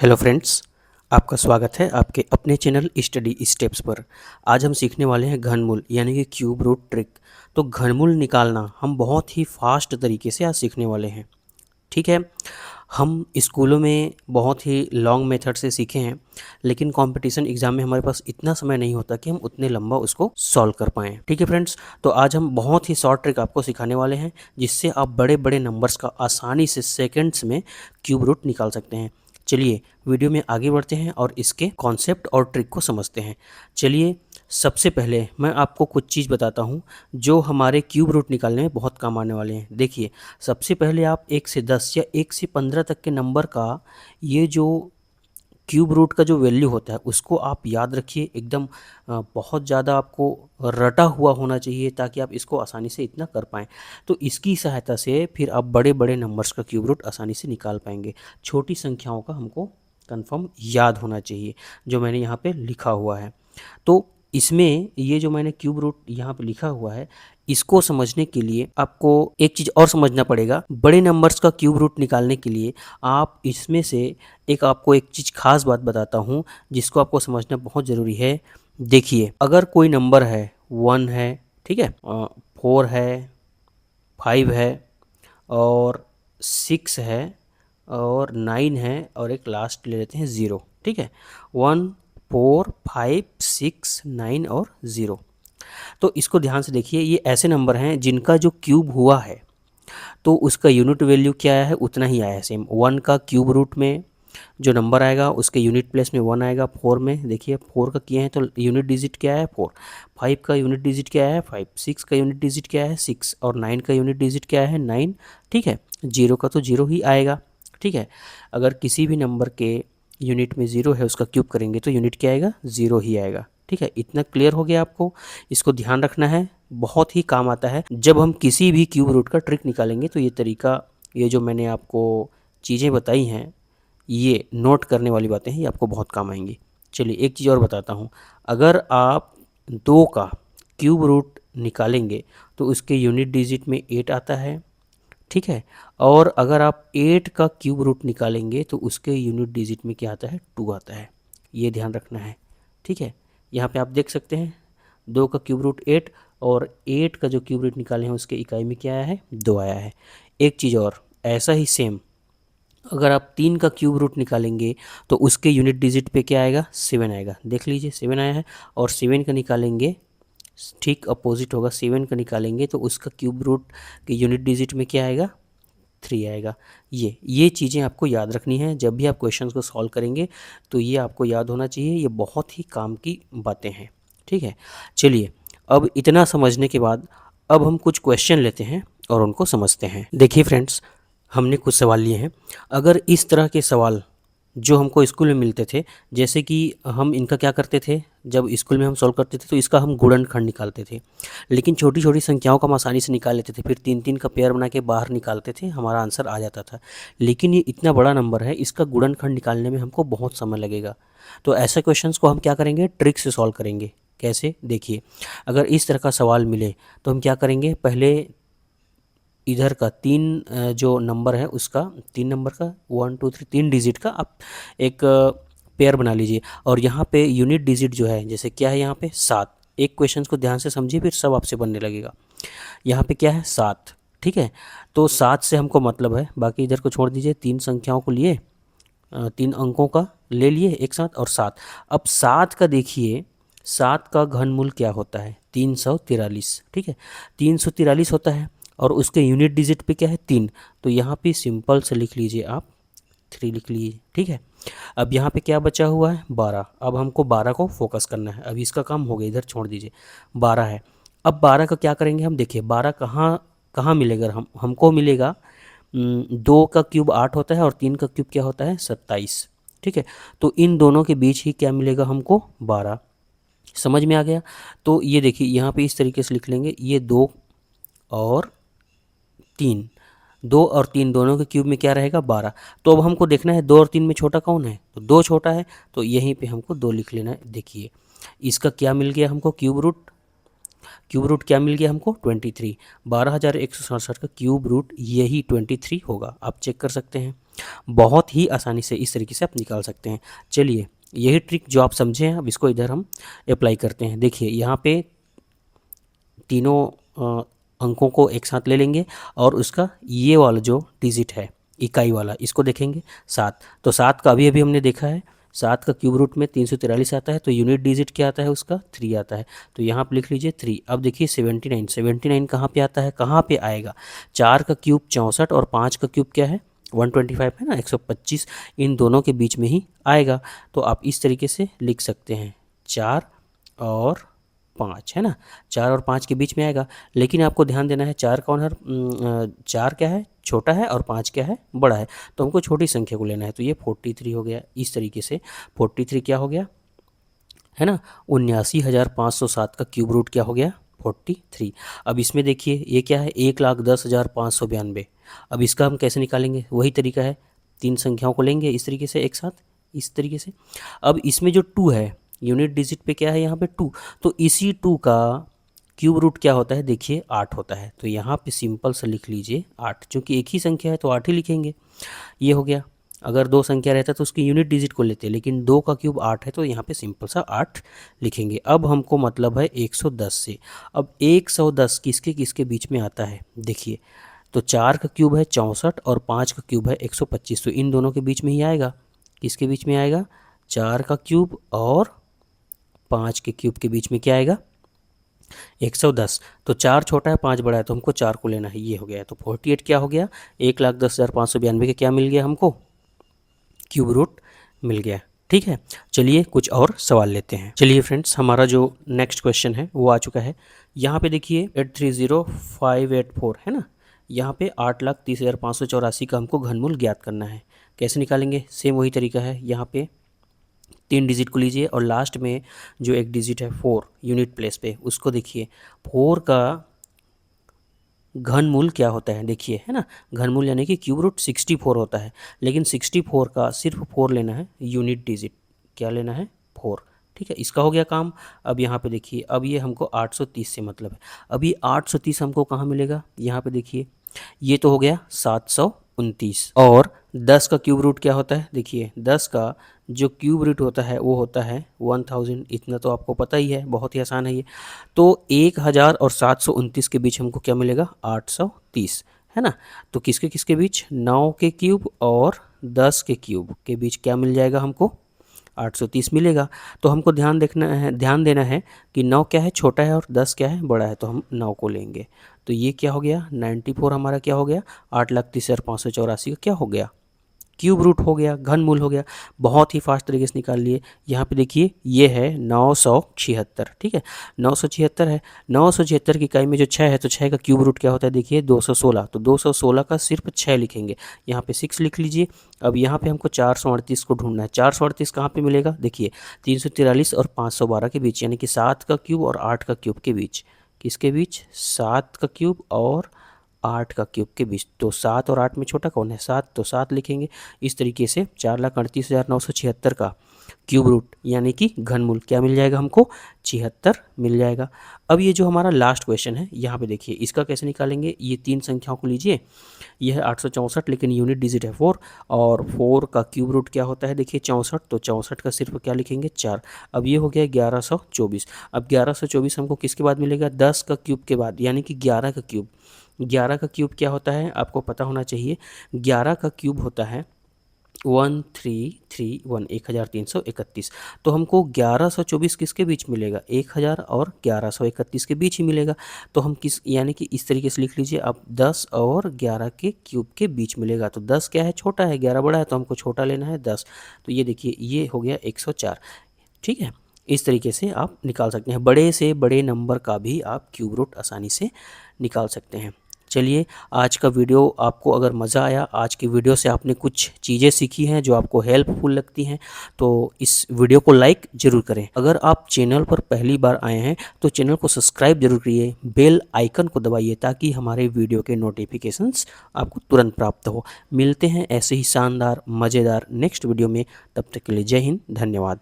Hello friends, आपका स्वागत है आपके अपने चैनल स्टडी स्टेप्स पर। आज हम सीखने वाले हैं घनमूल यानी कि क्यूब रूट ट्रिक। तो घनमूल निकालना हम बहुत ही फास्ट तरीके से आज सीखने वाले हैं। ठीक है, हम स्कूलों में बहुत ही लॉन्ग मेथड से सीखे हैं, लेकिन कंपटीशन एग्जाम में हमारे पास इतना समय नहीं होता कि हम उतने लंबा उसको सॉल्व कर पाएँ। ठीक है फ्रेंड्स, तो आज हम बहुत ही शॉर्ट ट्रिक आपको सिखाने वाले हैं, जिससे आप बड़े बड़े नंबर्स का आसानी से सेकेंड्स में क्यूब रूट निकाल सकते हैं। चलिए वीडियो में आगे बढ़ते हैं और इसके कॉन्सेप्ट और ट्रिक को समझते हैं। चलिए सबसे पहले मैं आपको कुछ चीज़ बताता हूँ जो हमारे क्यूब रूट निकालने में बहुत काम आने वाले हैं। देखिए, सबसे पहले आप 1 से 10 या 1 से 15 तक के नंबर का ये जो क्यूब रूट का जो वैल्यू होता है उसको आप याद रखिए। एकदम बहुत ज़्यादा आपको रटा हुआ होना चाहिए ताकि आप इसको आसानी से इतना कर पाएँ। तो इसकी सहायता से फिर आप बड़े बड़े नंबर्स का क्यूब रूट आसानी से निकाल पाएंगे। छोटी संख्याओं का हमको कंफर्म याद होना चाहिए, जो मैंने यहाँ पे लिखा हुआ है। तो इसमें ये जो मैंने क्यूब रूट यहाँ पे लिखा हुआ है, इसको समझने के लिए आपको एक चीज़ और समझना पड़ेगा। बड़े नंबर्स का क्यूब रूट निकालने के लिए आप इसमें से आपको एक चीज़ खास बात बताता हूँ जिसको आपको समझना बहुत ज़रूरी है। देखिए, अगर कोई नंबर है 1 है, ठीक है, 4 है, 5 है और 6 है और 9 है और एक लास्ट ले लेते हैं 0। ठीक है, 1 4 5 6 9 और 0। तो इसको ध्यान से देखिए, ये ऐसे नंबर हैं जिनका जो क्यूब हुआ है तो उसका यूनिट वैल्यू क्या आया है उतना ही आया है सेम। 1 का क्यूब रूट में जो नंबर आएगा उसके यूनिट प्लेस में 1 आएगा। 4 में देखिए 4 का किए हैं तो यूनिट डिजिट क्या है 4। 5 का यूनिट डिजिट क्या है 5। 6 का यूनिट डिजिट क्या है 6 और 9 का यूनिट डिजिट क्या है 9। ठीक है, 0 का तो 0 ही आएगा। ठीक है, अगर किसी भी नंबर के यूनिट में 0 है उसका क्यूब करेंगे तो यूनिट क्या आएगा 0 ही आएगा। ठीक है, इतना क्लियर हो गया आपको। इसको ध्यान रखना है, बहुत ही काम आता है जब हम किसी भी क्यूब रूट का ट्रिक निकालेंगे। तो ये तरीका, ये जो मैंने आपको चीज़ें बताई हैं, ये नोट करने वाली बातें हैं, ये आपको बहुत काम आएंगी। चलिए एक चीज़ और बताता हूँ। अगर आप 2 का क्यूब रूट निकालेंगे तो उसके यूनिट डिजिट में 8 आता है। ठीक है, और अगर आप 8 का क्यूब रूट निकालेंगे तो उसके यूनिट डिजिट में क्या आता है 2 आता है। ये ध्यान रखना है। ठीक है, यहाँ पे आप देख सकते हैं 2 का क्यूब रूट 8 और 8 का जो क्यूब रूट निकाले हैं उसके इकाई में क्या आया है 2 आया है। एक चीज़ और, ऐसा ही सेम अगर आप 3 का क्यूब रूट निकालेंगे तो उसके यूनिट डिजिट पे क्या आएगा 7 आएगा। देख लीजिए 7 आया है। और 7 का निकालेंगे, ठीक अपोजिट होगा, 7 का निकालेंगे तो उसका क्यूब रूट के यूनिट डिजिट में क्या आएगा 3 आएगा। ये चीज़ें आपको याद रखनी है जब भी आप क्वेश्चंस को सॉल्व करेंगे, तो ये आपको याद होना चाहिए। ये बहुत ही काम की बातें हैं। ठीक है, चलिए अब इतना समझने के बाद अब हम कुछ क्वेश्चन लेते हैं और उनको समझते हैं। देखिए फ्रेंड्स, हमने कुछ सवाल लिए हैं। अगर इस तरह के सवाल जो हमको स्कूल में मिलते थे, जैसे कि हम इनका क्या करते थे, जब स्कूल में हम सॉल्व करते थे तो इसका हम गुणनखंड निकालते थे, लेकिन छोटी छोटी संख्याओं का हम आसानी से निकाल लेते थे। फिर 3-3 का पेयर बना के बाहर निकालते थे, हमारा आंसर आ जाता था। लेकिन ये इतना बड़ा नंबर है, इसका गुणनखंड निकालने में हमको बहुत समय लगेगा। तो ऐसे क्वेश्चंस को हम क्या करेंगे, ट्रिक से सॉल्व करेंगे। कैसे, देखिए, अगर इस तरह का सवाल मिले तो हम क्या करेंगे, पहले इधर का 3 जो नंबर है उसका 3 नंबर का 1 2 3 3 डिजिट का आप एक पेयर बना लीजिए। और यहाँ पे यूनिट डिजिट जो है, जैसे क्या है यहाँ पे 7। एक क्वेश्चन को ध्यान से समझिए फिर सब आपसे बनने लगेगा। यहाँ पे क्या है 7। ठीक है, तो 7 से हमको मतलब है, बाकी इधर को छोड़ दीजिए। 3 संख्याओं को लिए, 3 अंकों का ले लिए एक साथ और 7। अब 7 का देखिए, 7 का घनमूल क्या होता है 343। ठीक है, 343 होता है और उसके यूनिट डिजिट पे क्या है 3। तो यहाँ पे सिंपल से लिख लीजिए आप 3 लिख लीजिए। ठीक है, अब यहाँ पे क्या बचा हुआ है 12। अब हमको 12 को फोकस करना है। अब इसका काम हो गया, इधर छोड़ दीजिए। 12 है, अब 12 का क्या करेंगे हम, देखिए 12 कहाँ कहाँ मिलेगा, हमको मिलेगा 2 का क्यूब 8 होता है और 3 का क्यूब क्या होता है 27। ठीक है, तो इन दोनों के बीच ही क्या मिलेगा हमको 12। समझ में आ गया। तो ये देखिए यहाँ पे इस तरीके से लिख लेंगे, ये 2 और 3, 2 और 3 दोनों के क्यूब में क्या रहेगा 12। तो अब हमको देखना है 2 और 3 में छोटा कौन है, तो 2 छोटा है, तो यहीं पे हमको 2 लिख लेना है। देखिए इसका क्या मिल गया हमको क्यूब रूट, क्यूब रूट क्या मिल गया हमको 23। 12,167 का क्यूब रूट यही 23 होगा, आप चेक कर सकते हैं। बहुत ही आसानी से इस तरीके से आप निकाल सकते हैं। चलिए यही ट्रिक जो आप समझे हैं अब इसको इधर हम अप्लाई करते हैं। देखिए यहाँ पे तीनों अंकों को एक साथ ले लेंगे और उसका ये वाला जो डिजिट है इकाई वाला इसको देखेंगे 7। तो 7 का अभी अभी हमने देखा है 7 का क्यूब रूट में 343 आता है, तो यूनिट डिजिट क्या आता है उसका 3 आता है। तो यहाँ पर लिख लीजिए 3। अब देखिए 79 कहाँ पे आता है, कहाँ पे आएगा, 4 का क्यूब 64 और 5 का क्यूब क्या है 125 है ना 125, इन दोनों के बीच में ही आएगा। तो आप इस तरीके से लिख सकते हैं 4 और 5 है ना, 4 और 5 के बीच में आएगा। लेकिन आपको ध्यान देना है 4 कौन है, 4 क्या है छोटा है और 5 क्या है बड़ा है, तो हमको छोटी संख्या को लेना है। तो ये 43 हो गया। इस तरीके से 43 क्या हो गया है ना, 79,507 का क्यूब रूट क्या हो गया 43। अब इसमें देखिए ये क्या है 1,10,592। अब इसका हम कैसे निकालेंगे, वही तरीका है, 3 संख्याओं को लेंगे इस तरीके से एक साथ, इस तरीके से। अब इसमें जो 2 है यूनिट डिजिट पे क्या है यहाँ पे 2, तो इसी 2 का क्यूब रूट क्या होता है देखिए 8 होता है। तो यहाँ पे सिंपल सा लिख लीजिए 8, क्योंकि एक ही संख्या है तो 8 ही लिखेंगे। ये हो गया। अगर 2 संख्या रहता तो उसकी यूनिट डिजिट को लेते, लेकिन 2 का क्यूब 8 है तो यहाँ पे सिंपल सा 8 लिखेंगे। अब हमको मतलब है 110 से। अब 110 किसके किसके बीच में आता है देखिए, तो 4 का क्यूब है 64 और 5 का क्यूब है 125, तो इन दोनों के बीच में ही आएगा। किसके बीच में आएगा, 4 का क्यूब और 5 के क्यूब के बीच में क्या आएगा 110। तो 4 छोटा है 5 बड़ा है, तो हमको 4 को लेना है। ये हो गया। तो 48 क्या हो गया 1,10,592 के क्या मिल गया हमको क्यूब रूट मिल गया। ठीक है, चलिए कुछ और सवाल लेते हैं। चलिए फ्रेंड्स, हमारा जो नेक्स्ट क्वेश्चन है वो आ चुका है। यहाँ पे देखिए 830584 है ना, यहाँ पे 8,30,584 का हमको घनमूल ज्ञात करना है। कैसे निकालेंगे, सेम वही तरीका है। यहाँ पे 3 डिजिट को लीजिए और लास्ट में जो एक डिजिट है 4 यूनिट प्लेस पे उसको देखिए। 4 का घनमूल क्या होता है देखिए, है ना, घनमूल यानी कि क्यूब रूट 64 होता है, लेकिन 64 का सिर्फ 4 लेना है यूनिट डिजिट, क्या लेना है 4। ठीक है, इसका हो गया काम। अब यहाँ पे देखिए, अब ये हमको 830 से मतलब है। अब ये 830 हमको कहाँ मिलेगा, यहाँ पे देखिए ये तो हो गया 729। और 10 का क्यूब रूट क्या होता है देखिए, 10 का जो क्यूब रूट होता है वो होता है 1000। इतना तो आपको पता ही है, बहुत ही आसान है ये। तो 1000 और 729 के बीच हमको क्या मिलेगा 830 है ना। तो किसके किसके बीच, 9 के क्यूब और 10 के क्यूब के बीच क्या मिल जाएगा हमको 830 मिलेगा। तो हमको ध्यान देना है कि 9 क्या है छोटा है और 10 क्या है बड़ा है, तो हम 9 को लेंगे। तो ये क्या हो गया 94 हमारा क्या हो गया 8,30,584 का क्या हो गया क्यूब रूट हो गया, घनमूल हो गया। बहुत ही फास्ट तरीके से निकाल लिए। यहाँ पे देखिए ये है 976। ठीक है, 976 है। 976 की इकाई में जो 6 है, तो 6 का क्यूब रूट क्या होता है देखिए 216। तो 216 का सिर्फ 6 लिखेंगे, यहाँ पे 6 लिख लीजिए। अब यहाँ पे हमको 438 को ढूंढना है। 438 कहाँ पे मिलेगा देखिए 343 और 512 के बीच, यानी कि 7 का क्यूब और 8 का क्यूब के बीच। किसके बीच, 7 का क्यूब और 8 का क्यूब के बीच। तो 7 और 8 में छोटा कौन है 7, तो 7 लिखेंगे। इस तरीके से 4,38,976 का क्यूब रूट यानी कि घनमूल क्या मिल जाएगा हमको 76 मिल जाएगा। अब ये जो हमारा लास्ट क्वेश्चन है यहाँ पे देखिए, इसका कैसे निकालेंगे। ये 3 संख्याओं को लीजिए, ये है 864 लेकिन यूनिट डिजिट है 4, और 4 का क्यूब रूट क्या होता है देखिए 64, तो 64 का सिर्फ क्या लिखेंगे 4। अब ये हो गया 1124। अब 1124 हमको किसके बाद मिलेगा 10 का क्यूब के बाद, यानी कि 11 का क्यूब। 11 का क्यूब क्या होता है आपको पता होना चाहिए। 11 का क्यूब होता है 1331, 1331। तो हमको 1124 किसके बीच मिलेगा 1000 और 1131 के बीच ही मिलेगा। तो हम किस, यानी कि इस तरीके से लिख लीजिए आप 10 और 11 के क्यूब के बीच मिलेगा। तो 10 क्या है छोटा है, 11 बड़ा है, तो हमको छोटा लेना है 10। तो ये देखिए ये हो गया 104। ठीक है, इस तरीके से आप निकाल सकते हैं। बड़े से बड़े नंबर का भी आप क्यूब रूट आसानी से निकाल सकते हैं। चलिए, आज का वीडियो आपको अगर मज़ा आया, आज की वीडियो से आपने कुछ चीज़ें सीखी हैं जो आपको हेल्पफुल लगती हैं, तो इस वीडियो को लाइक ज़रूर करें। अगर आप चैनल पर पहली बार आए हैं तो चैनल को सब्सक्राइब जरूर करिए, बेल आइकन को दबाइए ताकि हमारे वीडियो के नोटिफिकेशंस आपको तुरंत प्राप्त हो। मिलते हैं ऐसे ही शानदार मज़ेदार नेक्स्ट वीडियो में, तब तक के लिए जय हिंद, धन्यवाद।